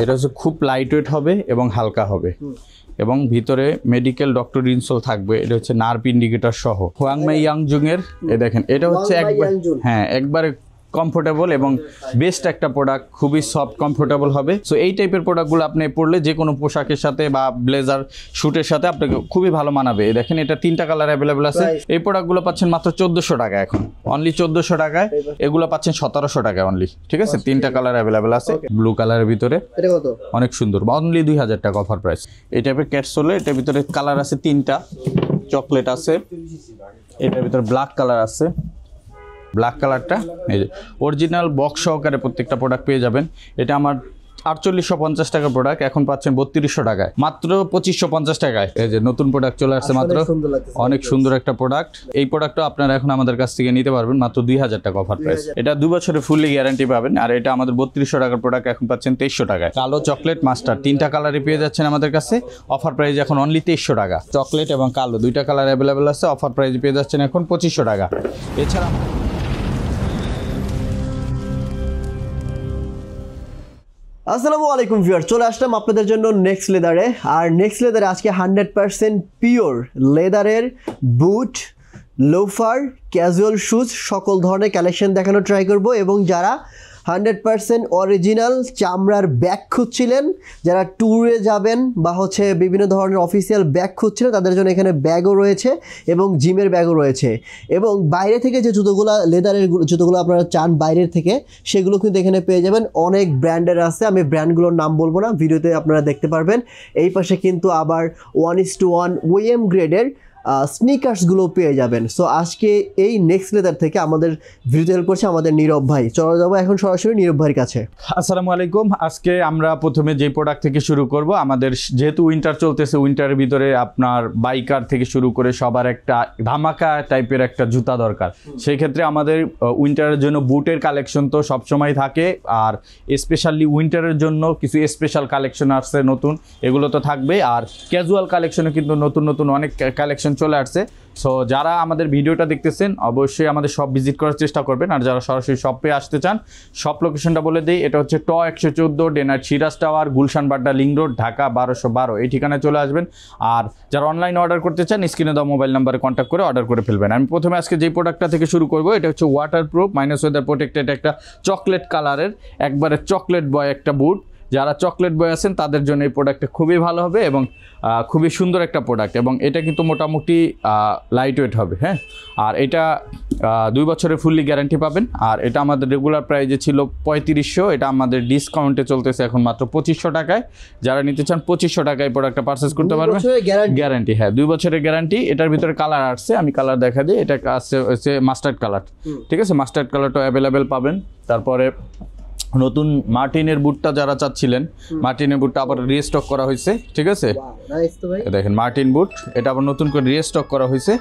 এটা হচ্ছে খুব লাইট ওয়েট হবে এবং হালকা হবে এবং ভিতরে মেডিকেল ডক্টর ইনসোল থাকবে। এটা হচ্ছে নার্ভ ইন্ডিকেটর সহ হুয়াংমাই ইয়াংজুং এর। এই দেখেন এটা হচ্ছে একবারে কমফোর্টেবল এবং বেস্ট একটা প্রোডাক্ট, খুবই সফট কমফোর্টেবল হবে। সো এই টাইপের প্রোডাক্টগুলো আপনি পরলে যে কোনো পোশাকের সাথে বা ব্লেজার শুটের সাথে আপনাকে খুবই ভালো মানাবে। দেখেন এটা 3টা কালার অ্যাভেলেবেল আছে। এই প্রোডাক্টগুলো পাচ্ছেন মাত্র 1400 টাকা, এখন অনলি 1400 টাকায়। এগুলো পাচ্ছেন 1700 টাকায় অনলি, ঠিক আছে? 3টা কালার অ্যাভেলেবেল আছে। ব্লু কালারের ভিতরে অনেক সুন্দর, অনলি 2000 টাকা অফার প্রাইস। এই টাইপের ক্যাটসোলে এটার ভিতরে কালার আছে 3টা, চকলেট আছে, এটার ভিতরে ব্ল্যাক কালার আছে। ব্ল্যাক কালারটা এই যে অরিজিনাল বক্স সহকারে প্রত্যেকটা প্রোডাক্ট পেয়ে যাবেন। এটা আমার 4850 টাকার প্রোডাক্ট, এখন পাচ্ছেন 3200 টাকায়, মাত্র 2550 টাকায়। এই যে নতুন প্রোডাক্ট চলে আসছে মাত্র, অনেক সুন্দর একটা প্রোডাক্ট। এই প্রোডাক্টটা আপনারা এখন আমাদের কাছ থেকে নিতে পারবেন মাত্র 2000 টাকা অফার প্রাইস। এটা 2 বছরের ফুললি গ্যারান্টি পাবেন। আর এটা আমাদের 3200 টাকার প্রোডাক্ট, এখন পাচ্ছেন 2300 টাকায়। কালো, চকলেট, মাস্টার 3টা কালারই পেয়ে যাচ্ছেন আমাদের কাছে। অফার প্রাইস এখন অনলি 2300 টাকা। চকলেট এবং কালো 2টা কালার অ্যাভেলেবেল আছে। অফার প্রাইস পেয়ে যাচ্ছেন এখন 2500 টাকা। এছাড়া আসসালামু আলাইকুম ভিউয়ার, চলে আসলাম আপনাদের জন্য নেক্সট লেদারে। আর নেক্সট লেদারে আজকে 100% পিওর লেদারের বুট, লোফার, ক্যাজুয়াল শুজ সকল ধরনের কালেকশন দেখানো ট্রাই করব। এবং যারা 100% অরিজিনাল চামড়ার ব্যাগ খুঁজছিলেন, যারা ট্যুরে যাবেন বা হচ্ছে বিভিন্ন ধরনের অফিসিয়াল ব্যাগ খুঁজছিলেন, তাদের জন্য এখানে ব্যাগও রয়েছে এবং জিমের ব্যাগও রয়েছে। এবং বাইরে থেকে যে জুতোগুলো, লেদারের জুতোগুলো আপনারা চান বাইরের থেকে, সেগুলো কিন্তু এখানে পেয়ে যাবেন। অনেক ব্র্যান্ডের আছে, আমি ব্র্যান্ডগুলোর নাম বলবো না, ভিডিওতে আপনারা দেখতে পারবেন। এই পাশে কিন্তু আবার 1:1 ওএম গ্রেডের স্নিকার্সগুলো পেয়ে যাবেন। সো আজকে এই নেক্সট লেদার থেকে আমাদের ভিডিও হেল্প করছে আমাদের নীরব ভাই। চলে যাবো এখন সরাসরি নীরব ভাইয়ের কাছে। আসসালামু আলাইকুম। আজকে আমরা প্রথমে যে প্রোডাক্ট থেকে শুরু করব, আমাদের যেহেতু উইন্টার চলতেছে, উইন্টারের ভিতরে আপনার বাইকার থেকে শুরু করে সবার একটা ধামাকা টাইপের একটা জুতা দরকার। সেই ক্ষেত্রে আমাদের উইন্টারের জন্য বুটের কালেকশন তো সবসময় থাকে, আর স্পেশালি উইন্টারের জন্য কিছু স্পেশাল কালেকশন আসছে নতুন, এগুলো তো থাকবে। আর ক্যাজুয়াল কালেকশনে কিন্তু নতুন নতুন অনেক কালেকশন চলে আসছে। সো যারা আমাদের ভিডিওটা দেখতেছেন অবশ্যই আমাদের শপ ভিজিট করার চেষ্টা করবেন। আর যারা সরাসরি শপে আসতে চান, শপ লোকেশনটা বলে দিই, এটা হচ্ছে ট 114 ডেনার Siraj tower, Gulshan Badda link road, Dhaka 1212। এই ঠিকানায় চলে আসবেন। আর যারা অনলাইনে অর্ডার করতে চান, স্ক্রিনে দেওয়া মোবাইল নাম্বারে কন্ট্যাক্ট করে অর্ডার করে ফেলবেন। আমি প্রথমে আজকে যে প্রোডাক্টটা থেকে শুরু করব, এটা হচ্ছে ওয়াটারপ্রুফ মাইনাস ওয়েদার প্রোটেক্টেড একটা চকলেট কালারের একবারে চকলেট বয় একটা বুট। যারা চকলেট বয় আছেন তাদের জন্য এই প্রোডাক্টটা খুবই ভালো হবে এবং খুবই সুন্দর একটা প্রোডাক্ট। এবং এটা কিন্তু মোটামুটি লাইট ওয়েট হবে, হ্যাঁ। আর এটা 2 বছরের ফুললি গ্যারান্টি পাবেন। আর এটা আমাদের রেগুলার প্রাইজে ছিল 3500, এটা আমাদের ডিসকাউন্টে চলতেছে এখন মাত্র 2500 টাকায়। যারা নিতে চান 2500 টাকায় প্রোডাক্টটা পারচেস করতে পারবেন। গ্যারান্টি, হ্যাঁ 2 বছরের গ্যারান্টি। এটার ভিতরে কালার আসছে, আমি কালার দেখা দিই। এটা আসছে হচ্ছে মাস্টার্ড কালার, ঠিক আছে? মাস্টার্ড কালারটা অ্যাভেলেবেল পাবেন। তারপরে নতুন মার্টিনের বুটটা যারা চাচ্ছিলেন, মার্টিনের বুটটা আবার রিস্টক করা হয়েছে, ঠিক আছে? দেখেন মার্টিন বুট, এটা আবার নতুন করে রিস্টক করা হয়েছে।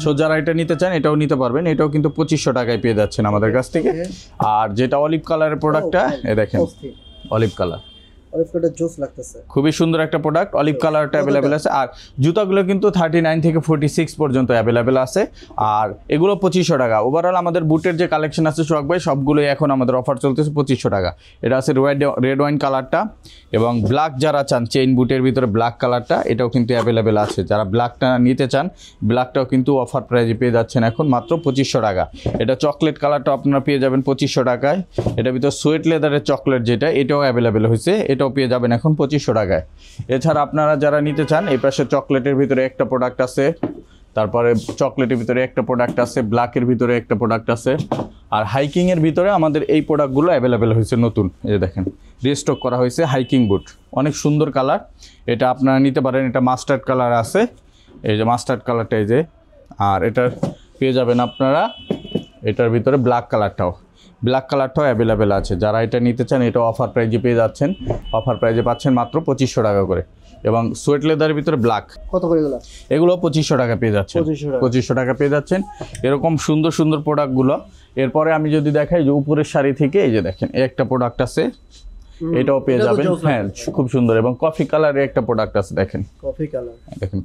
সো যারা এটা নিতে চান এটাও নিতে পারবেন। এটাও কিন্তু 2500 টাকায় পেয়ে যাচ্ছেন আমাদের কাছ থেকে। আর যেটা অলিভ কালারের প্রোডাক্টটা, এ দেখেন অলিভ কালার, খুবই সুন্দর একটা প্রোডাক্ট। অলিভ কালারটা অ্যাভেলেবেল আছে। আর জুতাগুলো কিন্তু 39 থেকে 46 পর্যন্ত অ্যাভেলেবেল আছে। আর এগুলো 2500 টাকা। ওভারঅল আমাদের বুটের যে কালেকশন আছে সোহাগ ভাই, সবগুলোই এখন আমাদের অফার চলতেছে 2500 টাকা। এটা আছে রেড ওয়াইন কালারটা এবং ব্ল্যাক যারা চান চেইন বুটের ভিতরে ব্ল্যাক কালারটা, এটাও কিন্তু অ্যাভেলেবেল আছে। যারা ব্ল্যাকটা নিতে চান, ব্ল্যাকটাও কিন্তু অফার প্রাইজে পেয়ে যাচ্ছেন এখন মাত্র 2500 টাকা। এটা চকলেট কালারটা আপনারা পেয়ে যাবেন 2500 টাকায়। এটার ভিতরে সোয়েট লেদারের চকলেট যেটা, এটাও অ্যাভেলেবেল হয়েছে, এটাও পেয়ে যাবেন এখন 2500 টাকায়। এছাড়া আপনারা যারা নিতে চান, এই পাশে চকলেটের ভিতরে একটা প্রোডাক্ট আছে, তারপরে চকলেটের ভিতরে একটা প্রোডাক্ট আছে, ব্ল্যাকের ভিতরে একটা প্রোডাক্ট আছে। আর হাইকিংয়ের ভিতরে আমাদের এই প্রোডাক্টগুলো অ্যাভেলেবেল হয়েছে নতুন, এই যে দেখেন রিস্টক করা হয়েছে হাইকিং বুট, অনেক সুন্দর কালার। এটা আপনারা নিতে পারেন। এটা মাস্টার্ড কালার আছে, এই যে মাস্টার্ড কালারটা এই যে। আর এটার পেয়ে যাবেন আপনারা এটার ভিতরে ব্ল্যাক কালারটাও অ্যাভেলেবেল আছে। যারা এটা নিতে চান, এটা অফার প্রাইজে পেয়ে যাচ্ছেন। অফার প্রাইজে পাচ্ছেন মাত্র 2500 টাকা করে। এবং সোয়েট লেদারের ভিতরে ব্ল্যাক কত করে এগুলো 2500 টাকা পেয়ে যাচ্ছেন। 2500 টাকা পেয়ে যাচ্ছেন এরকম সুন্দর সুন্দর প্রোডাক্টগুলো। এরপরে আমি যদি দেখাই যে উপরের শাড়ি থেকে, এই যে দেখেন একটা প্রোডাক্ট আছে, এটাও পেয়ে যাবেন, হ্যাঁ খুব সুন্দর। এবং কফি কালারের একটা প্রোডাক্ট আছে, দেখেন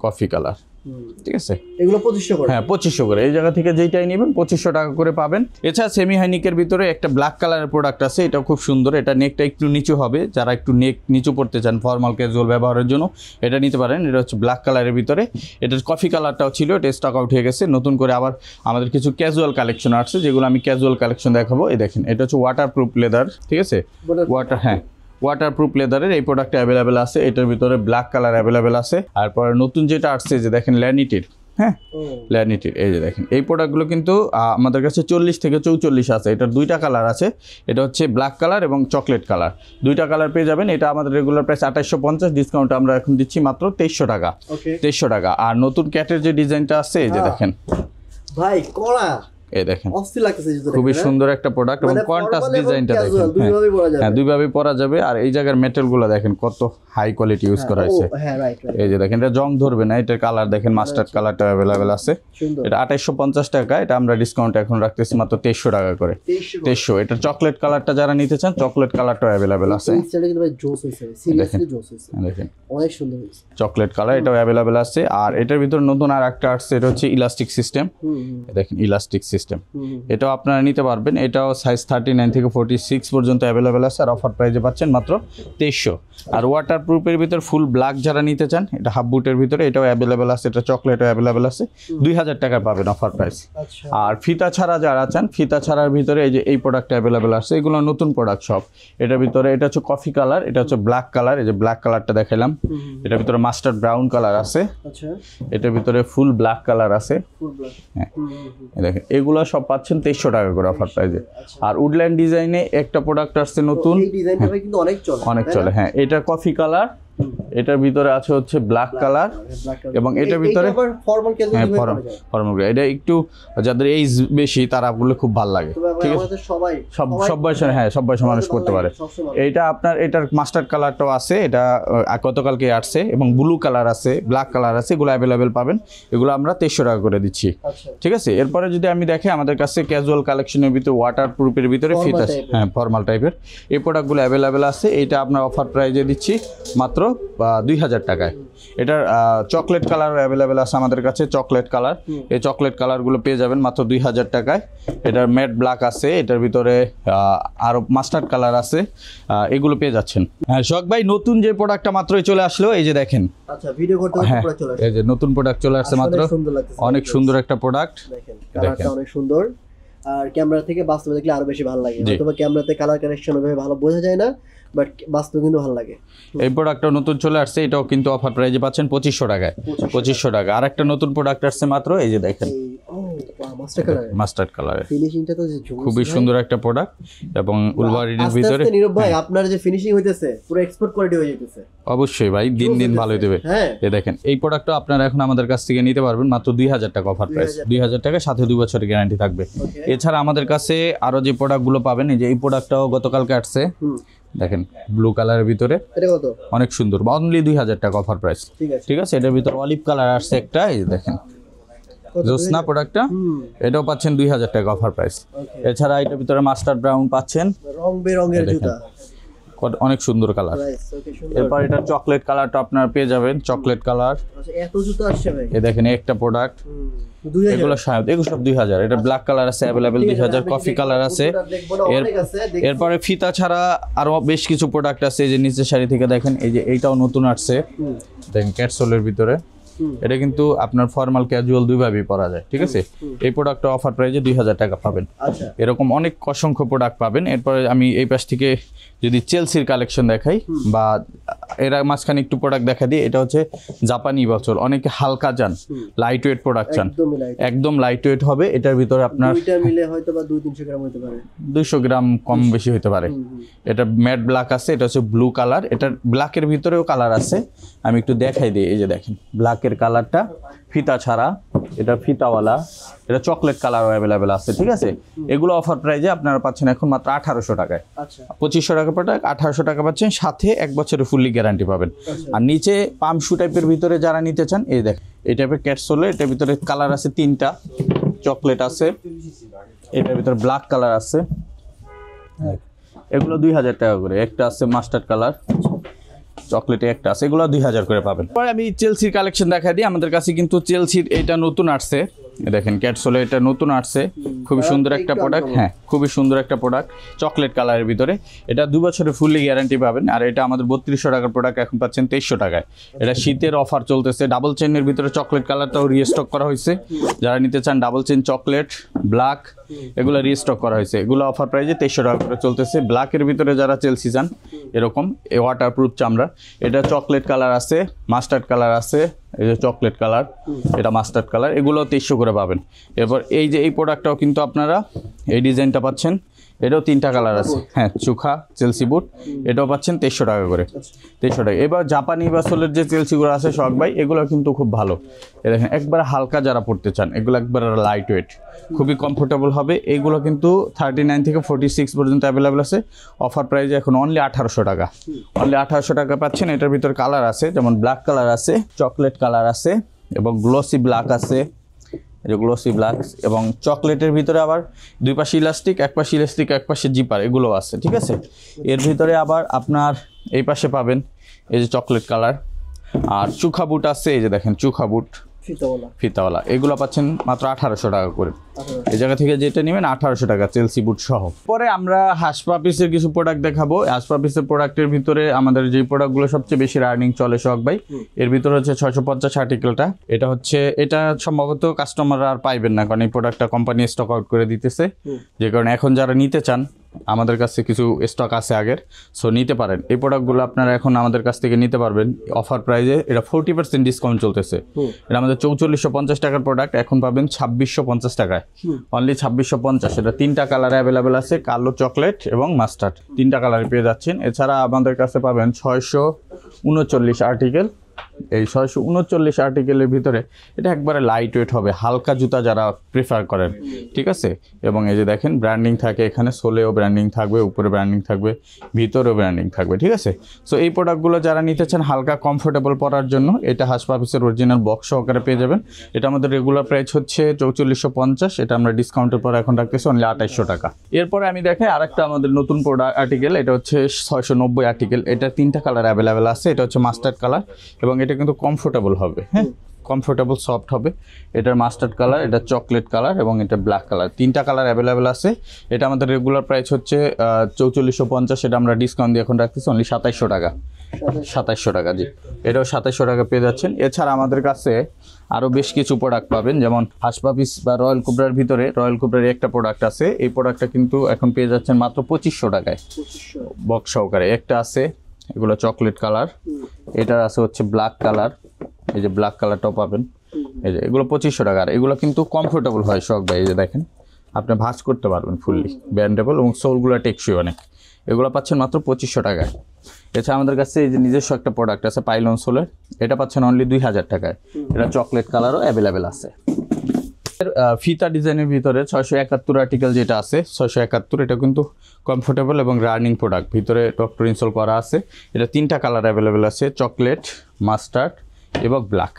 কফি কালার, ঠিক আছে, এগুলো 2500 করে। হ্যাঁ 2500 করে, এই জায়গা থেকে যেইটাই নেবেন 2500 টাকা করে পাবেন। এছাড়া সেমি হাইনিকের ভিতরে একটা ব্ল্যাক কালারের প্রোডাক্ট আছে, এটা খুব সুন্দর, এটা নেকটা একটু নিচু হবে, যারা একটু নেক নিচু পড়তে চান ফর্মাল ক্যাজুয়াল ব্যবহারের জন্য এটা নিতে পারেন। এটা হচ্ছে ব্ল্যাক কালারের ভিতরে, এটার কফি কালারটাও ছিল, এটা স্টক আউট হয়ে গেছে। নতুন করে আবার আমাদের কিছু ক্যাজুয়াল কালেকশন আসছে, যেগুলো আমি ক্যাজুয়াল কালেকশন দেখাবো। এই দেখেন, এটা হচ্ছে ওয়াটারপ্রুফ লেদার, ঠিক আছে, ওয়াটারপ্রুফ লেদারের এই প্রোডাক্টটা অ্যাভেলেবেল আছে। এটার ভিতরে ব্ল্যাক কালার অ্যাভেলেবেল আছে। তারপর নতুন যেটা আসছে যে দেখেন ল্যানিটির, হ্যাঁ ল্যানিটির, এই যে দেখেন এই প্রোডাক্টগুলো কিন্তু আমাদের কাছে 40 থেকে 44 আছে। এটার দুইটা কালার আছে, এটা হচ্ছে ব্ল্যাক কালার এবং চকলেট কালার, দুইটা কালার পেয়ে যাবেন। এটা আমাদের রেগুলার প্রাইস 2850, ডিসকাউন্ট আমরা এখন দিচ্ছি মাত্র 2300 টাকা। 2300 টাকা। আর নতুন ক্যাটের যে ডিজাইনটা আছে এই যে দেখেন ভাই কড়া, এই দেখেন অস্থির লাগতেছে জুতোটা, খুবই সুন্দর একটা প্রোডাক্ট এবং কন্ট্রাস্ট ডিজাইনটা দেখেন, হ্যাঁ দুইভাবে পরা যাবে। আর এই জায়গার মেটেরিয়ালগুলো দেখেন কত হাই কোয়ালিটি ইউজ করা হয়েছে। এই যে দেখেন, এটা জং ধরবে না, এটার কালার দেখেন মাস্টার্ড কালারটা অ্যাভেলেবেল আছে। এটা 2850 টাকা, এটা আমরা ডিসকাউন্ট এখন রাখতেছি মাত্র 2300 টাকা করে। 2300। এটা চকলেট কালারটা যারা নিতে চান চকলেট কালারটাও অ্যাভেলেবেল আছে। দেখেন অনেক সুন্দর চকলেট কালার, এটাও অ্যাভেলেবেল আছে। আর এটার ভিতর নতুন আর একটা আসছে, এটা হচ্ছে ইলাস্টিক সিস্টেম। দেখেন ইলাস্টিক সিস্টেম, এটাও আপনারা নিতে পারবেন। এটাও সাইজ 39 থেকে 46 পর্যন্ত অ্যাভেলেবেল আছে। আর অফার প্রাইসে পাচ্ছেন মাত্র 2300। আর ওয়াটারপ্রুফের ভিতর ফুল ব্ল্যাক যারা নিতে চান, এটা হাফ বুটের ভিতরে, এটাও অ্যাভেলেবেল আছে। এটা চকলেটও অ্যাভেলেবেল আছে, 2000 টাকা পাবেন অফার প্রাইস। আর ফিতা ছাড়া যারা চান, ফিতা ছাড়ার ভিতরে এই যে এই প্রোডাক্ট অ্যাভেলেবেল আছে, এগুলো নতুন প্রোডাক্ট সব। এটার ভিতরে এটা হচ্ছে কফি কালার, এটা হচ্ছে ব্ল্যাক কালার, এই যে ব্ল্যাক কালারটা দেখাইলাম। এটার ভিতরে মাস্টার্ড ব্রাউন কালার আছে, এটার ভিতরে ফুল ব্ল্যাক কালার আছে। হ্যাঁ দেখেন এগুলো সব পাচ্ছেন 2300 টাকা করে অফার প্রাইসে। আর উডল্যান্ড ডিজাইনে একটা প্রোডাক্ট আসছে নতুন, অনেক চলে, হ্যাঁ এটা কফি কালার, এটার ভিতরে আছে হচ্ছে ব্ল্যাক কালার এবং এটার ভিতরে ফর্মাল, এটা একটু যাদের এইজ বেশি তারা বলে খুব ভালো লাগে, ঠিক আছে, সব বয়সের, হ্যাঁ সব বয়সের মানুষ পড়তে পারে। এইটা আপনার এটার মাস্টার্ড কালারটাও আছে, এটা গতকালকে আসছে, এবং ব্লু কালার আছে, ব্ল্যাক কালার আছে, এগুলো অ্যাভেলেবেল পাবেন। এগুলো আমরা 2300 টাকা করে দিচ্ছি, ঠিক আছে। এরপরে যদি আমি দেখি আমাদের কাছে ক্যাজুয়াল কালেকশনের ভিতরে ওয়াটারপ্রুফের ভিতরে ফিট আছে, হ্যাঁ ফর্মাল টাইপের এই প্রোডাক্টগুলো অ্যাভেলেবেল আছে। এইটা আপনার অফার প্রাইজে দিচ্ছি মাত্র 2000 টাকায়। এটার চকলেট কালার অ্যাভেলেবেল আছে আমাদের কাছে, চকলেট কালার, এই চকলেট কালারগুলো পেয়ে যাবেন মাত্র 2000 টাকায়। এটার ম্যাট ব্ল্যাক আছে, এটার ভিতরে আরও মাস্টার্ড কালার আছে, এগুলো পেয়ে যাচ্ছেন। হ্যাঁ শখ ভাই, নতুন যে প্রোডাক্টটা মাত্রই চলে আসলো, এই যে দেখেন, হ্যাঁ এই যে নতুন প্রোডাক্ট চলে আসছে মাত্র, অনেক সুন্দর একটা প্রোডাক্ট, দেখেন অনেক সুন্দর। আর ক্যামেরা থেকে বাস্তবে দেখলে আরো বেশি ভালো লাগে, অথবা ক্যামেরাতে কালার কারেকশন ওইভাবে ভালো বোঝা যায় না, বাট বাস্তবে কিন্তু ভালো লাগে। এই প্রোডাক্টটা নতুন চলে আসছে, এটাও কিন্তু অফার প্রাইজে পাচ্ছেন 2500 টাকায়। 2500 টাকা। আর একটা নতুন প্রোডাক্ট আসছে মাত্র, এই যে দেখেন মাস্টার্ড কালারের, ফিনিশিংটা তো খুবই সুন্দর একটা প্রোডাক্ট এবং উলভারিনের ভিতরে। নীরব ভাই আপনার যে ফিনিশিং হইতেছে পুরো এক্সপোর্ট কোয়ালিটি হয়ে যাইতেছে। অবশ্যই ভাই, দিন দিন ভালো হতে হবে। এই দেখেন এই প্রোডাক্টটা আপনারা এখন আমাদের কাছ থেকে নিতে পারবেন মাত্র 2000 টাকা অফার প্রাইস, 2000 টাকা, সাথে 2 বছরের গ্যারান্টি থাকবে। এছাড়া আমাদের কাছে আরো যে প্রোডাক্টগুলো পাবেন, এই যে এই প্রোডাক্টটাও গতকালকে আসছে, দেখেন ব্লু কালারের ভিতরে, এটা কত? অনেক সুন্দর, অনলি 2000 টাকা অফার প্রাইস, ঠিক আছে। এটার ভিতরে অলিভ কালার আসছে একটা, এই যে দেখেন জোসনা প্রোডাক্টটা, এটাও পাচ্ছেন 2000 টাকা অফার প্রাইস। এছাড়া এটার ভিতরে মাস্টার্ড ব্রাউন পাচ্ছেন, রং বেরঙের জুতা, অনেক সুন্দর কালার। এরপর এটা চকলেট কালারটা আপনারা পেয়ে যাবেন, চকলেট কালার। এত জুতা আসছে ভাই, এই দেখেন একটা প্রোডাক্ট, এগুলো সব 2000। এটা ব্ল্যাক কালার আছে অ্যাভেলেবেল 2000, কফি কালার আছে। এরপরে ফিতা ছাড়া আরো বেশ কিছু প্রোডাক্ট আছে, এই যে নিচের শাড়ি থেকে দেখেন, এই যে এইটাও নতুন আসছে, দেখেন ক্যাটসোলের ভিতরে। এটা কিন্তু আপনার ফর্মাল ক্যাজুয়াল দুইভাবেই পরা যায়, ঠিক আছে। এই প্রোডাক্টটা অফার প্রাইজে 2000 টাকা পাবেন। এরকম অনেক অসংখ্য প্রোডাক্ট পাবেন। এরপরে আমি এই পাশ থেকে যদি চেলসির কালেকশন দেখাই, বা এরা মাঝখানে একটু প্রোডাক্ট দেখা দিই, এটা হচ্ছে জাপানি বছর, অনেকে হালকা চান, লাইট ওয়েট প্রোডাক্ট চান, একদম লাইট ওয়েট হবে। এটার ভিতরে আপনার মিলে হয়তো বা 200-300 গ্রাম হতে পারে, 200 গ্রাম কম বেশি হতে পারে। এটা ম্যাট ব্ল্যাক আছে, এটা হচ্ছে ব্লু কালার, এটার ব্ল্যাকের ভিতরেও কালার আছে, আমি একটু দেখাই দিই। এই যে দেখেন ব্ল্যাকের কালারটা ফিতা ছাড়া, এটা ফিতাওয়ালা, এটা চকলেট কালারও অ্যাভেলেবেল আছে, ঠিক আছে। এগুলো অফার প্রাইজে আপনারা পাচ্ছেন এখন মাত্র 1800 টাকায়। 2500 টাকা প্রোডাক্ট, 1800 টাকা পাচ্ছেন, সাথে 1 বছরের ফুললি গ্যারান্টি পাবেন। আর নিচে পাম শু টাইপের ভিতরে যারা নিতে চান, এই দেখ এই টাইপের ক্যাটসোলে, এটার ভিতরে কালার আছে 3টা, চকলেট আছে, এটার ভিতরে ব্ল্যাক কালার আছে, এগুলো 2000 টাকা করে। একটা আছে মাস্টার্ড কালার, চকলেটে একটা আছে, এগুলো 2000 করে পাবেন। পরে আমি চেলসির কালেকশন দেখাই দিই। আমাদের কাছে কিন্তু চেলসির এটা নতুন আসছে, দেখেন ক্যাটসোলে এটা নতুন আসছে, খুবই সুন্দর একটা প্রোডাক্ট। হ্যাঁ, খুবই সুন্দর একটা প্রোডাক্ট, চকলেট কালারের ভিতরে। এটা 2 বছরের ফুললি গ্যারান্টি পাবেন। আর এটা আমাদের 3200 টাকার প্রোডাক্ট, এখন পাচ্ছেন 2300 টাকায়। এটা শীতের অফার চলতেছে। ডাবল চেনের ভিতরে চকলেট কালারটাও রিস্টক করা হয়েছে, যারা নিতে চান ডাবল চেন চকলেট ব্ল্যাক এগুলো রিস্টক করা হয়েছে। এগুলো অফার প্রাইসে 2300 টাকা করে চলতেছে। ব্ল্যাকের ভিতরে যারা চেলসি চান এরকম ওয়াটারপ্রুফ চামড়া, এটা চকলেট কালার আছে, মাস্টার্ড কালার আছে, এই যে চকলেট কালার, এটা মাস্টার্ড কালার, এগুলো 2300 করে পাবেন। এরপর এই যে এই প্রোডাক্টটাও কিন্তু আপনারা এই ডিজাইনটা পাচ্ছেন, এটাও 3টা কালার আছে। হ্যাঁ, চুখা চেলসি বুট, এটাও পাচ্ছেন 2300 টাকা করে, 2300 টাকা। এবার জাপানি বা সোলের যে চেলসিগুলো আছে শখ ভাই, এগুলো কিন্তু খুব ভালো। এ দেখেন একবারে হালকা যারা পড়তে চান, এগুলো একবারে লাইট ওয়েট, খুবই কমফোর্টেবল হবে। এইগুলো কিন্তু 39 থেকে 46 পর্যন্ত অ্যাভেলেবেল আছে। অফার প্রাইসে এখন অনলি 1800 টাকা, অনলি 1800 টাকা পাচ্ছেন। এটার ভিতর কালার আছে, যেমন ব্ল্যাক কালার আছে, চকলেট কালার আছে এবং গ্লসি ব্ল্যাক আছে, এই যে গ্লসি ব্ল্যাক, এবং চকলেটের ভিতরে আবার 2 পাশে ইলাস্টিক, এক পাশে ইলাস্টিক এক পাশে জিপার, এগুলো আছে, ঠিক আছে। এর ভিতরে আবার আপনার এই পাশে পাবেন এই যে চকলেট কালার, আর চুখা বুট আছে, এই যে দেখেন চুখা বুট ফিতাওয়ালা, এগুলো পাচ্ছেন মাত্র 1800 টাকা করে। এই জায়গা থেকে যেটা নেবেন 1800 টাকা চেলসি বুট সহ। পরে আমরা হাসপাপিসের কিছু প্রোডাক্ট দেখাবো। হাসপাপিসের প্রোডাক্টের ভিতরে আমাদের যে প্রোডাক্টগুলো সবচেয়ে বেশি রানিং চলে শখ ভাই, এর ভিতরে হচ্ছে 650 আর্টিকেলটা। এটা হচ্ছে, এটা সম্ভবত কাস্টমাররা আর পাইবেন না, কারণ এই প্রোডাক্টটা কোম্পানি স্টক আউট করে দিতেছে। যে কারণে এখন যারা নিতে চান, আমাদের কাছে কিছু স্টক আছে আগের, সো নিতে পারেন। এই প্রোডাক্টগুলো আপনারা এখন আমাদের কাছ থেকে নিতে পারবেন অফার প্রাইজে। এটা 40% ডিসকাউন্ট চলতেছে। এটা আমাদের 4450 টাকার প্রোডাক্ট, এখন পাবেন 2650 টাকায়, অনলি 2650। এটা 3টা কালারে অ্যাভেলেবেল আছে, কালো, চকলেট এবং মাস্টার্ড, 3টা কালারে পেয়ে যাচ্ছেন। এছাড়া আমাদের কাছে পাবেন 639 আর্টিকেল। এই 639 আর্টিকেলের ভিতরে এটা একবারে লাইট ওয়েট হবে, হালকা জুতা যারা প্রেফার করেন, ঠিক আছে। এবং এই যে দেখেন ব্র্যান্ডিং থাকে, এখানে সোলেও ব্র্যান্ডিং থাকবে, উপরে ব্র্যান্ডিং থাকবে, ভিতরেও ব্র্যান্ডিং থাকবে, ঠিক আছে। সো এই প্রোডাক্টগুলো যারা নিতে চান হালকা কমফোর্টেবল পরার জন্য, এটা হাসপাপিসের অরিজিনাল বক্স সহকারে পেয়ে যাবেন। এটা আমাদের রেগুলার প্রাইস হচ্ছে 4450, এটা আমরা ডিসকাউন্টের পর এখন রাখতেছি অনলি 2800 টাকা। এরপরে আমি দেখাই আরেকটা আমাদের নতুন প্রোডাক্ট আর্টিকেল, এটা হচ্ছে 690 আর্টিকেল। এটা 3টা কালার অ্যাভেলেবেল আছে। এটা হচ্ছে মাস্টার্ড কালার এবং এটা কিন্তু কমফোর্টেবল হবে, হ্যাঁ, কমফোর্টেবল সফট হবে। এটার মাস্টার্ড কালার, এটা চকলেট কালার এবং এটা ব্ল্যাক কালার, 3টা কালার অ্যাভেলেবেল আছে। এটা আমাদের রেগুলার প্রাইস হচ্ছে 4450, এটা আমরা ডিসকাউন্ট দিয়ে এখন রাখতেছি অনলি 2700 টাকা, 2700 টাকা। জি, এটাও 2700 টাকা পেয়ে যাচ্ছেন। এছাড়া আমাদের কাছে আরও বেশ কিছু প্রোডাক্ট পাবেন, যেমন হাসপাপিস বা রয়্যাল কোবরার ভিতরে রয়্যাল কোবরার একটা প্রোডাক্ট আছে। এই প্রোডাক্টটা কিন্তু এখন পেয়ে যাচ্ছেন মাত্র 2500 টাকায়, বক্স সহকারে। একটা আছে এগুলো চকলেট কালার, এটার আছে হচ্ছে ব্ল্যাক কালার, এই যে ব্ল্যাক কালারটাও পাবেন। এই যে এগুলো 2500 টাকা, আর এগুলো কিন্তু কমফোর্টেবল হয় শখ ভাই। এই যে দেখেন আপনি ভাঁজ করতে পারবেন, ফুললি ব্যান্ডেবল এবং সোলগুলো টেকসই অনেক। এগুলো পাচ্ছেন মাত্র 2500 টাকায়। এছাড়া আমাদের কাছে এই যে নিজস্ব একটা প্রোডাক্ট আছে পাইলন সোলের, এটা পাচ্ছেন অনলি 2000 টাকায়। এটা চকলেট কালারও অ্যাভেলেবেল আছে। ফিতা ডিজাইনের ভিতরে 671 আর্টিকেল যেটা আছে, 671, এটা কিন্তু কমফোর্টেবল এবং রানিং প্রোডাক্ট, ভিতরে ডক্টর ইনসোল করা আছে। এটা 3টা কালার অ্যাভেলেবেল আছে, চকলেট, মাস্টার্ড এবং ব্ল্যাক।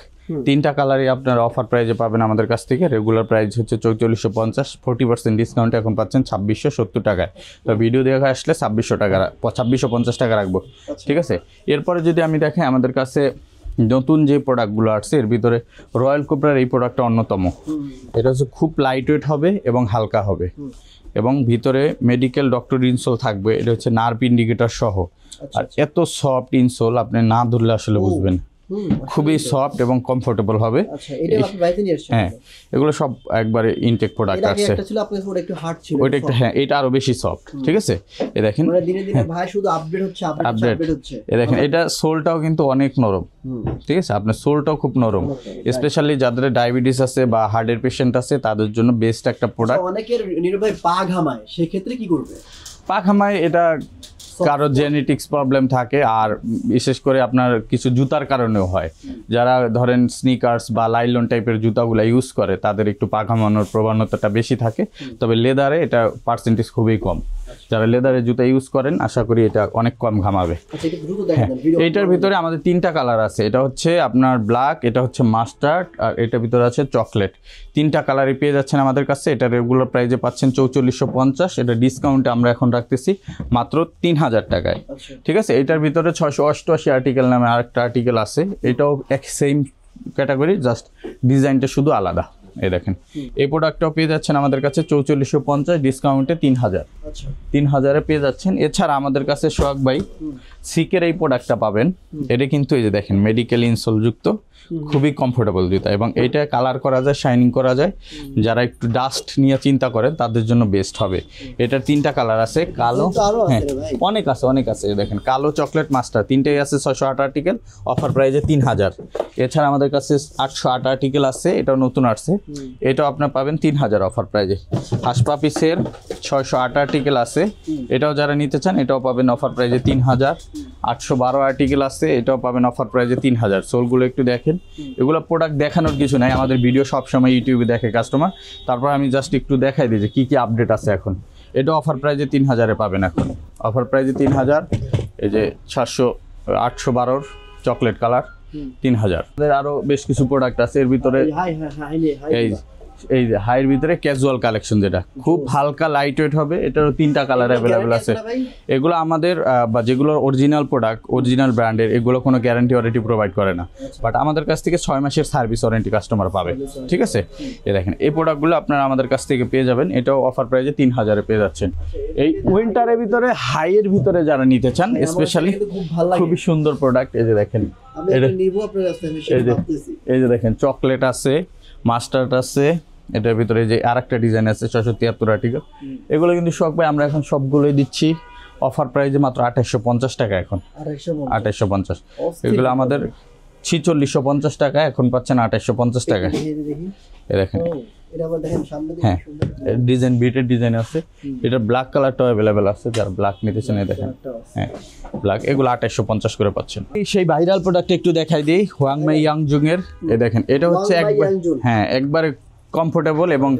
3টা কালারই আপনার অফার প্রাইজে পাবেন আমাদের কাছ থেকে। রেগুলার প্রাইস হচ্ছে 4450, 40% ডিসকাউন্ট এখন পাচ্ছেন 2670 টাকায়। তো ভিডিও দেখে আসলে 2600 টাকা, 2650 টাকা রাখবো, ঠিক আছে। এরপরে যদি আমি দেখি আমাদের কাছে নতুন যে প্রোডাক্টগুলো আসছে, এর ভিতরে রয়্যাল কোবরার এই প্রোডাক্টটা অন্যতম। এটা হচ্ছে খুব লাইট ওয়েট হবে এবং হালকা হবে, এবং ভিতরে মেডিকেল ডক্টর ইনসোল থাকবে। এটা হচ্ছে নার্ভ ইন্ডিকেটর সহ, আর এত সফট ইনসোল আপনি না ধরলে আসলে বুঝবেন। খুবই সফট এবং কমফোর্টেবল হবে। হ্যাঁ, এগুলো সব একবারে ইনটেক প্রোডাক্ট আছে। ওইটা একটু, হ্যাঁ, এটা আরো বেশি সফট, ঠিক আছে। এই দেখেন আপডেট, এই দেখেন এটা সোলটাও কিন্তু অনেক নরম, ঠিক আছে। আপনার সোলটাও খুব নরম, স্পেশালি যাদের ডায়াবেটিস আছে বা হার্টের পেশেন্ট আছে তাদের জন্য বেস্ট একটা প্রোডাক্ট। অনেকের নির্ভয় পা ঘামায়, সেক্ষেত্রে কি করবে? পা ঘামায়, এটা কারো জেনেটিক্স প্রবলেম থাকে, আর বিশেষ করে আপনার কিছু জুতার কারণেও হয়। যারা ধরেন স্নিকার্স বা লাইলন টাইপের জুতাগুলো ইউজ করে তাদের একটু পা ঘামানোর প্রবণতাটা বেশি থাকে, তবে লেদারে এটা পার্সেন্টেজ খুবই কম। যারা লেদারের জুতা ইউজ করেন আশা করি এটা অনেক কম ঘামাবে। আচ্ছা এটা দ্রুত দেখেন ভিডিও। এইটার ভিতরে আমাদের 3টা কালার আছে, এটা হচ্ছে আপনার ব্ল্যাক, এটা হচ্ছে মাস্টার্ড, আর এটার ভিতরে আছে চকলেট। 3টা কালারই পেয়ে যাচ্ছেন আমাদের কাছে। এটা রেগুলার প্রাইসে পাচ্ছেন 4450, এটা ডিসকাউন্টে আমরা এখন রাখতেছি মাত্র 3000 টাকায়। আচ্ছা ঠিক আছে, এটার ভিতরে 688 আর্টিকেল নামে আরেকটা আর্টিকেল আছে, এটাও এক সেম ক্যাটাগরি, জাস্ট ডিজাইনটা শুধু আলাদা। এই দেখেন এই প্রোডাক্টটাও পেয়ে যাচ্ছেন আমাদের কাছে 4450, ডিসকাউন্টে 3000। আচ্ছা 3000-এ পেয়ে যাচ্ছেন। এছাড়া আমাদের কাছে সোহাগ ভাই সিকের এই প্রোডাক্টটা পাবেন। এটা কিন্তু এই যে দেখেন মেডিকেল ইনসোল যুক্ত, খুবই কমফোর্টেবল জুতা, এবং এইটা কালার করা যায়, শাইনিং করা যায়। যারা একটু ডাস্ট নিয়ে চিন্তা করেন তাদের জন্য বেস্ট হবে। এটার 3টা কালার আছে, কালো, হ্যাঁ অনেক আছে। দেখেন কালো, চকলেট, মাস্টার, 3টাই আছে। 608 আর্টিকেল, অফার প্রাইসে 3000। এছাড়া আমাদের কাছে 808 আর্টিকেল আছে, এটাও নতুন আসছে, এটাও আপনার পাবেন 3000 অফার প্রাইজে। হাসপাপিসের 608 আর্টিকেল আছে, এটাও যারা নিতে চান এটাও পাবেন অফার প্রাইজে 3000। 812 আর্টিকেল আছে, এটাও পাবেন অফার প্রাইজে 3000। সোলগুলো একটু দেখেন, এগুলো প্রোডাক্ট দেখানোর কিছু নাই, আমাদের ভিডিও সবসময় ইউটিউবে দেখে কাস্টমার, তারপর আমি জাস্ট একটু দেখাই দিই যে কী কী আপডেট আছে এখন। এটা অফার প্রাইজে 3000-এ পাবেন এখন, অফার প্রাইজে 3000। এই যে 812 চকলেট কালার 3000। আমাদের আরও বেশ কিছু প্রোডাক্ট আছে এর ভিতরে। এই যে হাইয়ের ভিতরে ক্যাজুয়াল কালেকশন, যেটা খুব হালকা লাইট ওয়েট হবে, এটারও 3টা কালার অ্যাভেলেবেল আছে। এগুলো আমাদের বা যেগুলোর অরিজিনাল প্রোডাক্ট, অরিজিনাল ব্র্যান্ডের, এগুলো কোনো গ্যারান্টি ওয়ারেন্টি প্রোভাইড করে না, বাট আমাদের কাছ থেকে 6 মাসের সার্ভিস ওয়ারেন্টি কাস্টমার পাবে। ঠিক আছে, এই দেখেন এই প্রোডাক্টগুলো আপনারা আমাদের কাছ থেকে পেয়ে যাবেন, এটাও অফার প্রাইজে 3000-এ পেয়ে যাচ্ছেন। এই উইন্টারের ভিতরে হাইয়ের ভিতরে যারা নিতে চান স্পেশালি, খুবই সুন্দর প্রোডাক্ট। এই যে দেখেন, এই যে দেখেন চকলেট আছে, মাস্টার্ড আছে, এটার ভিতরে যে আরেকটা ডিজাইন আছে 673 আর্টিকেল। এগুলো কিন্তু শখ ভাই আমরা এখন সবগুলোই দিচ্ছি অফার প্রাইজে মাত্র 2850 টাকা। এখন 2850, এগুলো আমাদের 4650 টাকা, এখন পাচ্ছেন 2850 টাকা। এই দেখেন, হ্যাঁ ডিজাইন বিটের ডিজাইন আছে, এটা ব্ল্যাক কালারটাও অ্যাভেলেবেল আছে, যারা ব্ল্যাক নিতেছেন এই দেখেন, হ্যাঁ ব্ল্যাক, এগুলো 2850 করে পাচ্ছেন। সেই ভাইরাল প্রোডাক্ট একটু দেখাই দিই, হোয়াংমাই ইয়াংজুং এর। এই দেখেন এটা হচ্ছে একবার, হ্যাঁ একবারে কমফোর্টেবল এবং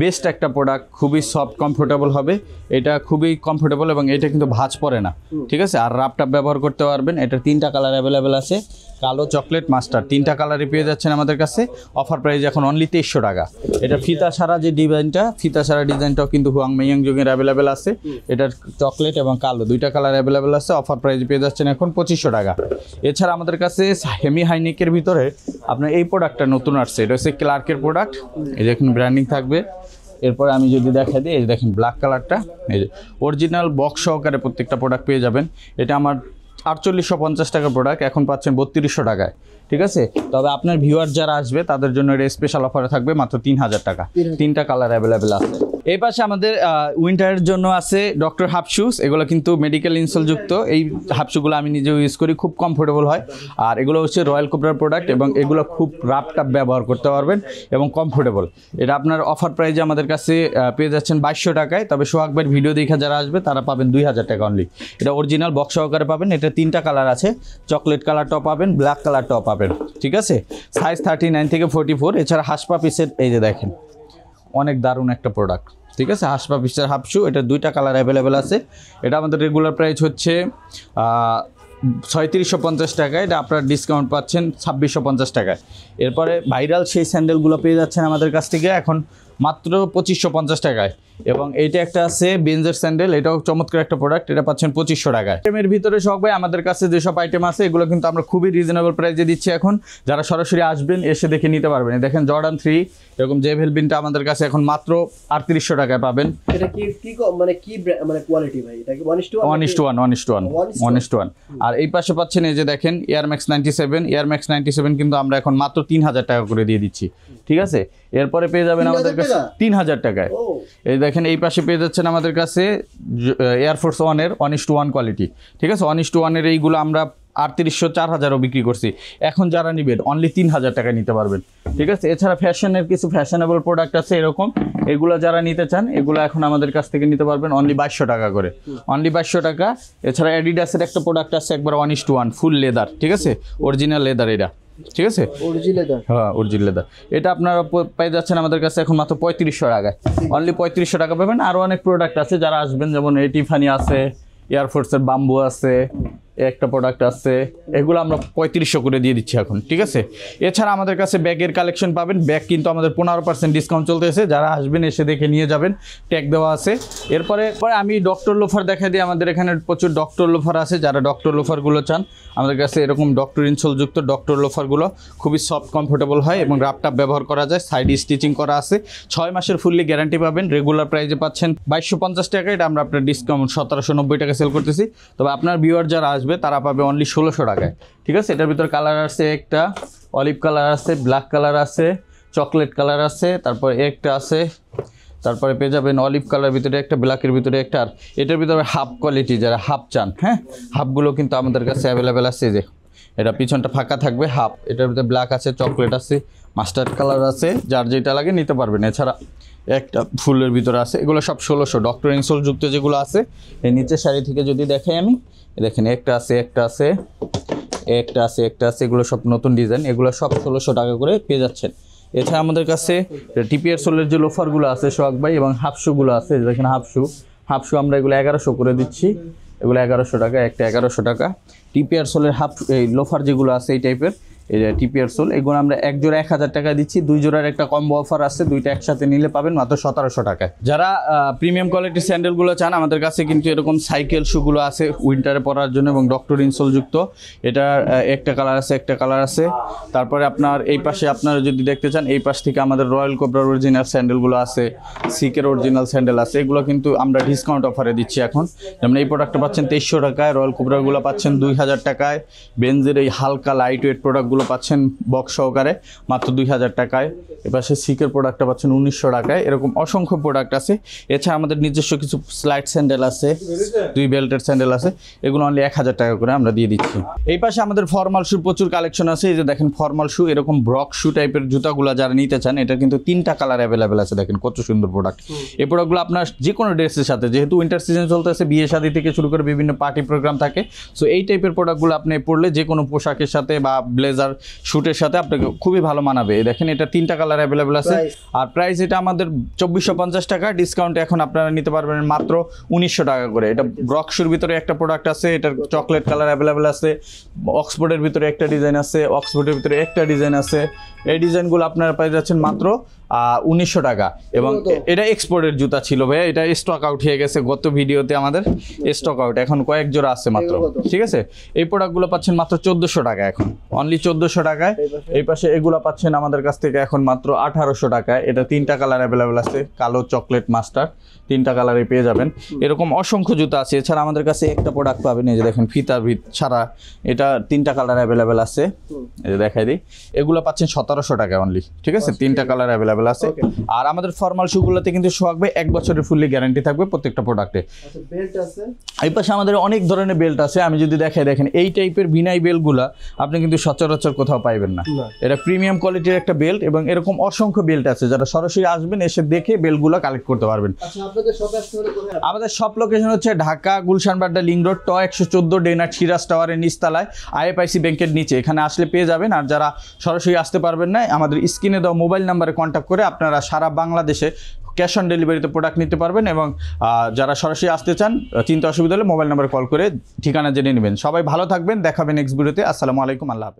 বেস্ট একটা প্রোডাক্ট, খুবই সফট কমফোর্টেবল হবে, এটা খুবই কমফোর্টেবল, এবং এটা কিন্তু ভাঁজ পড়ে না। ঠিক আছে, আর রাপটাপ ব্যবহার করতে পারবেন। এটার 3টা কালার অ্যাভেলেবেল আছে, কালো, চকলেট, মাস্টার, 3টা কালারই পেয়ে যাচ্ছেন আমাদের কাছে। অফার প্রাইস এখন অনলি 2300 টাকা। এটা ফিতা সারা যে ডিজাইনটা, ফিতা সারা ডিজাইনটাও কিন্তু হোয়াংমাই ইয়াংজুং এর অ্যাভেলেবেল আছে। এটার চকলেট এবং কালো 2টা কালার অ্যাভেলেবেল আছে, অফার প্রাইস পেয়ে যাচ্ছেন এখন 2500 টাকা। এছাড়া আমাদের কাছে হেমি হাইনেকের ভিতরে আপনার এই প্রোডাক্টটা নতুন আসছে, এটা হচ্ছে ক্লার্কের প্রোডাক্ট। এই দেখুন ব্র্যান্ডিং থাকবে। এরপরে আমি যদি দেখাই দিই, এই দেখেন ব্ল্যাক কালারটা, এই যে অরিজিনাল বক্স সহকারে প্রত্যেকটা প্রোডাক্ট পেয়ে যাবেন। এটা আমার 4850 টাকার প্রোডাক্ট, এখন পাচ্ছেন 3200 টাকায়। ঠিক আছে, তবে আপনার ভিউয়ার যারা আসবে তাদের জন্য এটা স্পেশাল অফারে থাকবে মাত্র 3000 টাকা। 3টা কালার অ্যাভেলেবেল আছে। এই পাশে আমাদের উইন্টারের জন্য আছে ডক্টর হাফ শুজ, এগুলো কিন্তু মেডিকেল ইনসোল যুক্ত। এই হাফ শুগুলো আমি নিজেও ইউজ করি, খুব কমফোর্টেবল হয়। আর এগুলো হচ্ছে রয়্যাল কোবরার প্রোডাক্ট, এবং এগুলো খুব রাপ টাপ ব্যবহার করতে পারবেন এবং কমফোর্টেবল। এটা আপনার অফার প্রাইজে আমাদের কাছে পেয়ে যাচ্ছেন 2200 টাকায়। তবে সোহাগ ভাইয়ের ভিডিও দেখে যারা আসবে তারা পাবেন 2000 টাকা অনলি। এটা অরিজিনাল বক্স সহকারে পাবেন। এটা 3টা কালার আছে, চকলেট কালারটাও পাবেন, ব্ল্যাক কালারটাও পাবেন। ঠিক আছে, সাইজ 39 থেকে 44। এছাড়া হাসপা পিসের এই যে দেখেন অনেক দারুণ একটা প্রোডাক্ট। ঠিক আছে, হাসপা পিসের হাফ শু, এটা 2টা কালার অ্যাভেলেবেল আছে। এটা আমাদের রেগুলার প্রাইস হচ্ছে 3650 টাকা, এটা আপনার ডিসকাউন্ট পাচ্ছেন 2650 টাকায়। এরপরে ভাইরাল সেই স্যান্ডেলগুলো পেয়ে যাচ্ছেন আমাদের কাছ থেকে এখন মাত্র 2550 টাকায়। এবং এইটা একটা আছে বেঞ্জের স্যান্ডেল, এটাও চমৎকার একটা প্রোডাক্ট, এটা পাচ্ছেন 2500 টাকায়। আইটেমের ভিতরে সব ভাই আমাদের কাছে যেসব আইটেম আছে এগুলো কিন্তু আমরা খুবই রিজনেবল প্রাইসে দিচ্ছি এখন। যারা সরাসরি আসবেন এসে দেখে নিতে পারবেন। দেখেন জর্ডান 3 এরকম জে ভেলভিনটা আমাদের কাছে এখন মাত্র 3800 টাকায় পাবেন। এটা কি মানে কি মানে কোয়ালিটি ভাই? এটা কি 1:1 আর এই পাশে পাচ্ছেন এই যে দেখেন এয়ার ম্যাক্স 97 কিন্তু আমরা এখন মাত্র 3000 টাকা করে দিয়ে দিচ্ছি। ঠিক আছে, এরপরে পেয়ে যাবেন আমাদের কাছে 3000 টাকায়। এই দেখেন এই পাশে পেয়ে যাচ্ছেন আমাদের কাছে এয়ারফোর্স 1 এর 1:1 কোয়ালিটি। ঠিক আছে, 1:1 এর এইগুলো আমরা 3800 4000ও বিক্রি করছি, এখন যারা নেবেন অনলি 3000 টাকায় নিতে পারবেন। ঠিক আছে, এছাড়া ফ্যাশনের কিছু ফ্যাশনেবল প্রোডাক্ট আছে এরকম, এগুলো যারা নিতে চান এগুলো এখন আমাদের কাছ থেকে নিতে পারবেন অনলি 2200 টাকা করে, অনলি 2200 টাকা। এছাড়া অ্যাডিডাসের একটা প্রোডাক্ট আছে একবার 1:1 ফুল লেদার, ঠিক আছে অরিজিনাল লেদার, এটা ঠিক আছে, অরিজিনাল লেদার। হ্যাঁ অরিজিনাল লেদার। এটা আপনারা পেয়ে যাচ্ছেন আমাদের কাছে এখন মাত্র 3500 টাকায়, অনলি 3500 টাকা পাবেন। আরও অনেক প্রোডাক্ট আছে, যারা আসবেন যেমন এই টিফানি আছে, এয়ারফোর্সের বাম্বু আছে, একটা প্রোডাক্ট আছে, এগুলো আমরা 3500 করে দিয়ে দিচ্ছি এখন, ঠিক আছে। এছাড়া আমাদের কাছে ব্যাগের কালেকশন পাবেন, ব্যাগ কিন্তু আমাদের 15% ডিসকাউন্ট চলতেছে, যারা আসবেন এসে দেখে নিয়ে যাবেন, ট্যাগ দেওয়া আছে। এরপরে আমি ডক্টর লোফার দেখা দিই, আমাদের এখানে প্রচুর ডক্টর লোফার আছে, যারা ডক্টর লোফারগুলো চান আমাদের কাছে এরকম ডক্টর ইনসোলযুক্ত ডক্টর লোফারগুলো খুবই সফট কমফোর্টেবল হয় এবং রাপটাপ ব্যবহার করা যায়, সাইড স্টিচিং করা আছে, 6 মাসের ফুললি গ্যারান্টি পাবেন। রেগুলার প্রাইসে পাচ্ছেন 2250 টাকা, এটা আমরা আপনার ডিসকাউন্ট 1790 টাকা সেল করতেছি। তবে আপনার ভিউয়ার যারা আসবে তারা পাবে অনলি 1600 টাকায়, ঠিক আছে। এটার ভিতরে কালার আছে, একটা অলিভ কালার আছে, ব্ল্যাক কালার আছে, চকলেট কালার আছে, তারপর একটা আছে, তারপরে পেয়ে যাবেন অলিভ কালার ভিতরে একটা, ব্ল্যাকের ভিতরে একটা, আর এটার ভিতরে হাফ কোয়ালিটি যারা হাফ চান, হ্যাঁ হাফগুলো কিন্তু আমাদের কাছে অ্যাভেলেবেল আছে। যে এটা পিছনটা ফাঁকা থাকবে হাফ, এটার ভিতরে ব্ল্যাক আছে, চকলেট আছে, মাস্টার্ড কালার আছে, যার যেটা লাগে নিতে পারবেন। এছাড়া একটা ফুলের ভিতরে আছে, এগুলো সব 1600 ডক্টর ইনসোলযুক্ত যেগুলো আছে। এই নিচের শাড়ি থেকে যদি দেখাই আমি, দেখেন একটা আছে, একটা আছে, একটা আছে, একটা আছে, এগুলো সব নতুন ডিজাইন, এগুলো সব 1600 টাকা করে পেয়ে যাচ্ছেন। এছাড়া আমাদের কাছে টিপিআর সোলের যে লোফারগুলো আছে সোহাগ ভাই, এবং হাফ শুগুলো আছে, দেখেন হাফ শু আমরা এগুলো 1100 করে দিচ্ছি, এগুলো 1100 টাকা, একটা 1100 টাকা। টিপিআর সোলের হাফ এই লোফার যেগুলো আছে এই টাইপের, এই যে টিপিআর সোল, এগুলো আমরা এক জোড়া 1000 টাকা দিচ্ছি, 2 জোড়ার একটা কম্বো অফার আছে, দুইটা একসাথে নিলে পাবেন মাত্র 1700 টাকায়। যারা প্রিমিয়াম কোয়ালিটির স্যান্ডেলগুলো চান আমাদের কাছে কিন্তু এরকম সাইকেল শুগুলো আছে উইন্টারে পরার জন্য এবং ডক্টর ইনসোলযুক্ত। এটার একটা কালার আছে, একটা কালার আছে। তারপরে আপনার এই পাশে আপনারা যদি দেখতে চান, এই পাশ থেকে আমাদের রয়্যাল কোবরার অরিজিনাল স্যান্ডেলগুলো আছে, সিকের অরিজিনাল স্যান্ডেল আছে, এগুলো কিন্তু আমরা ডিসকাউন্ট অফারে দিচ্ছি এখন। যেমন এই প্রোডাক্টটা পাচ্ছেন 2300 টাকায়, রয়্যাল কোবরাগুলো পাচ্ছেন 2000 টাকায়, বেনজের এই হালকা লাইট ওয়েট প্রোডাক্টগুলো পাচ্ছেন বক্স সহকারে মাত্র 2000 টাকায়। এপাশে সিকের প্রোডাক্টটা পাচ্ছেন 1900 টাকায়। এরকম অসংখ্য প্রোডাক্ট আছে। এছাড়া আমাদের নিজস্ব কিছু স্লাইড স্যান্ডেল আছে, 2 বেল্টের স্যান্ডেল আছে, এগুলো অনলি 1000 টাকা করে আমরা দিয়ে দিচ্ছি। এই পাশে আমাদের ফর্মাল শুর প্রচুর কালেকশন আছে। এই যে দেখেন ফর্মাল শু, এরকম ব্রক শু টাইপের জুতাগুলো যারা নিতে চান, এটা কিন্তু 3টা কালার অ্যাভেলেবেল আছে। দেখেন কত সুন্দর প্রোডাক্ট। এই প্রোডাক্টগুলো আপনার যে কোনো ড্রেসের সাথে, যেহেতু উইন্টার সিজন চলতেছে, বিয়ে শাদী থেকে শুরু করে বিভিন্ন পার্টি প্রোগ্রাম থাকে, সো এই টাইপের প্রোডাক্টগুলো আপনি পরলে যে কোনো পোশাকের সাথে বা ব্লেজার শুটের সাথে আপনাকে খুবই ভালো মানাবে। দেখেন এটা 3টা কালার অ্যাভেলেবেল আছে, আর প্রাইস এটা আমাদের 2450 টাকা, ডিসকাউন্ট এখন আপনারা নিতে পারবেন মাত্র 1900 টাকা করে। এটা ব্রক শুর ভিতরে একটা প্রোডাক্ট আছে, এটার চকলেট কালার অ্যাভেলেবেল আছে, অক্সফোর্ডের ভিতরে একটা ডিজাইন আছে, অক্সফোর্ডের ভিতরে একটা ডিজাইন আছে। এই ডিজাইনগুলো আপনারা পেয়ে যাচ্ছেন মাত্র 1900 টাকা। এবং এটা এক্সপোর্টের জুতা ছিল ভাই, এটা স্টক আউট হয়ে গেছে গত ভিডিওতে, আমাদের স্টক আউট, এখন কয়েক জোড়া আছে মাত্র, ঠিক আছে। এই প্রোডাক্টগুলো পাচ্ছেন মাত্র 1400 টাকা এখন, অনলি 1400 টাকায়। এই পাশে এগুলো পাচ্ছেন আমাদের কাছ থেকে এখন মাত্র 1800 টাকায়। এটা 3টা কালার অ্যাভেলেবেল আছে, কালো, চকলেট, মাস্টার্ড, 3টা কালারে পেয়ে যাবেন। এরকম অসংখ্য জুতা আছে। এছাড়া আমাদের কাছে একটা প্রোডাক্ট পাবেন, এই যে দেখেন ফিতার ভিত ছাড়া, এটা 3টা কালার অ্যাভেলেবেল আছে, এই যে দেখাই দিই, এগুলো পাচ্ছেন 1700 টাকা অনলি, ঠিক আছে। 3টা কালার অ্যাভেলেবেল আছে। আর আমাদের ফর্মাল শুগুলোতে কিন্তু সোহাগ ভাই 1 বছরের ফুললি গ্যারান্টি থাকবে প্রত্যেকটা প্রোডাক্টে। এই পাশে আমাদের অনেক ধরনের বেল্ট আছে, আমি যদি দেখাই, দেখেন এই টাইপের বিনাই বেল্টগুলা আপনি কিন্তু সচরাচর কোথাও পাইবেন না। এটা প্রিমিয়াম কোয়ালিটির একটা বেল্ট, এবং এরকম অসংখ্য বেল্ট আছে, যারা সরাসরি আসবেন এসে দেখে বেল্টগুলো কালেক্ট করতে পারবেন। আমাদের সব লোকেশন হচ্ছে ঢাকা গুলশান বাড্ডা লিংক রোড, 114 ডেনার সিরাজ টাওয়ারের নিচতলায়, IFIC ব্যাংকের নিচে। এখানে আসলে পেয়ে যাবেন। আর যারা সরাসরি আসতে পারবেন না, আমাদের স্ক্রিনে দেওয়া মোবাইল নাম্বারে কন্ট্যাক্ট করে আপনারা সারা বাংলাদেশে ক্যাশ অন ডেলিভারিতে প্রোডাক্ট নিতে পারবেন। এবং যারা সরাসরি আসতে চান, চিন্তা অসুবিধা হলে মোবাইল নাম্বারে কল করে ঠিকানা জেনে নেবেন। সবাই ভালো থাকবেন, দেখাবেন নেক্সট ভিডিওতে। আসসালামু আলাইকুম, আল্লাহ হাফেজ।